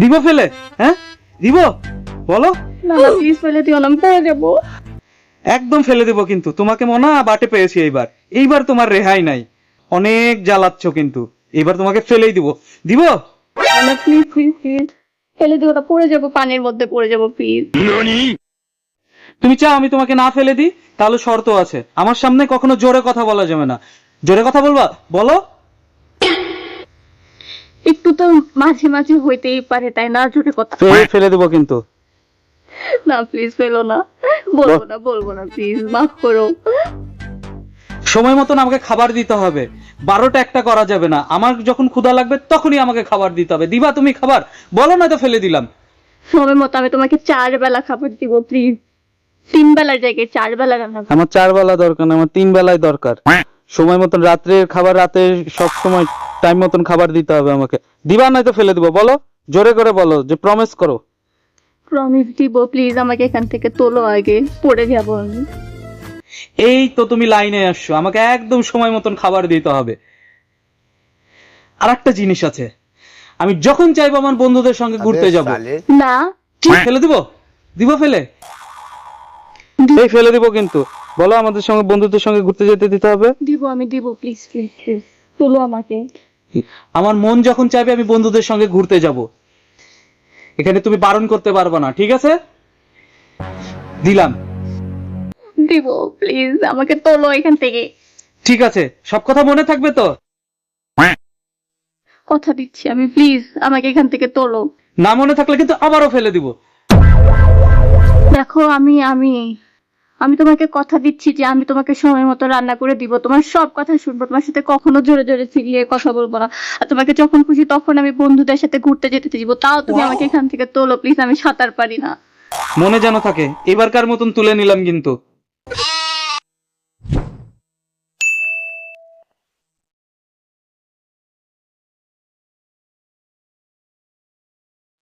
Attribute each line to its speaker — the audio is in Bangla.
Speaker 1: দিব ফেলে? হ্যাঁ দিব, বলো।
Speaker 2: না না প্লিজ ফেলে দিও না, আমি পড়ে যাবো।
Speaker 1: একদম ফেলে দেবো কিন্তু, তোমাকে মনে হয় বাটে পেয়েছি এইবার। এইবার তোমার রেহাই নাই, অনেক জ্বালাচ্ছ কিন্তু। এইবার তোমাকে ফেলেই দিব। দিব?
Speaker 2: না প্লিজ প্লিজ প্লিজ ফেলে দিও না, পড়ে যাবো, পানির মধ্যে পড়ে যাবো প্লিজ।
Speaker 1: তুমি চাও আমি তোমাকে না ফেলে দিই? তাহলে শর্ত আছে, আমার সামনে কখনো জোরে কথা বলা যাবে না। জোরে কথা বলবা? বলো।
Speaker 2: একটু তো মাঝে মাঝে হইতেই পারে, তাই না? জোরে কথা।
Speaker 1: ফেলে দেবো কিন্তু।
Speaker 2: না প্লিজ ফেলো না, বলবো না প্লিজ, মাফ করো।
Speaker 1: সময় মতন আমাকে খাবার দিতে হবে, 12টা 1টা করা যাবে না। আমার যখন ক্ষুধা লাগবে তখনই আমাকে খাবার দিতে হবে। দিবা তুমি খাবার? বলো, না তো ফেলে দিলাম।
Speaker 2: সময় মতো আমি তোমাকে 4 বেলা খাবার দিব প্লিজ। 3 বেলার জায়গায় 4 বেলা রান্না করো।
Speaker 1: আমার 4 বেলা দরকার না, আমার 3 বেলায় দরকার। সময় মতন রাত্রের খাবার রাতে সব সময় টাইম মতন খাবার দিতে হবে আমাকে। দিবা নাই তো ফেলে দিব। বলো, জোরে করে বলো, যে প্রমিস করো।
Speaker 2: প্রমিস দিব প্লিজ, আমাকে এখান থেকে তোলো, আগে পড়ে যাবো আমি।
Speaker 1: এই তো তুমি লাইনে আসছো, আমাকে একদম সময় মতন খাবার দিতে হবে। আর একটা জিনিস আছে, আমি যখন চাইবো আমার বন্ধুদের সঙ্গে ঘুরতে যাব।
Speaker 2: না
Speaker 1: ফেলে দিব? দিব ফেলে? এই ফেলে দিব কিন্তু। বলো, আমাদের সঙ্গে বন্ধুদের সঙ্গে ঘুরতে যেতে দিতে হবে।
Speaker 2: আমি দিব প্লিজ প্লিজ প্লিজ, তোলো আমাকে।
Speaker 1: আমার মন যখন চাইবে আমি বন্ধুদের সঙ্গে ঘুরতে যাব, এখানে তুমি বারণ করতে পারবে না, ঠিক আছে? দিলাম।
Speaker 2: দিব প্লিজ, আমাকে তোলো এখান থেকে।
Speaker 1: ঠিক আছে, সব কথা মনে থাকবে তো?
Speaker 2: কথা দিচ্ছি আমি, প্লিজ আমাকে এখান থেকে তোলো।
Speaker 1: না মনে থাকলে কিন্তু আবারও ফেলে দিব।
Speaker 2: দেখো আমি আমি আমি তোমাকে কথা দিচ্ছি যে আমি তোমাকে সময় মতো রান্না করে দিব, তোমার সব কথা শুনবো, তোমার সাথে কখনো জোরে জোরে চিল্লিয়ে কথা বলবো না, আর তোমাকে যখন খুশি তখন আমি বন্ধুদের সাথে ঘুরতে যেতে দিব। তাও তুমি আমাকে এখান থেকে তোলো প্লিজ, আমি সাঁতার পারি না।
Speaker 1: মনে যেন থাকে, এবারকার মতন তুলে নিলাম কিন্তু।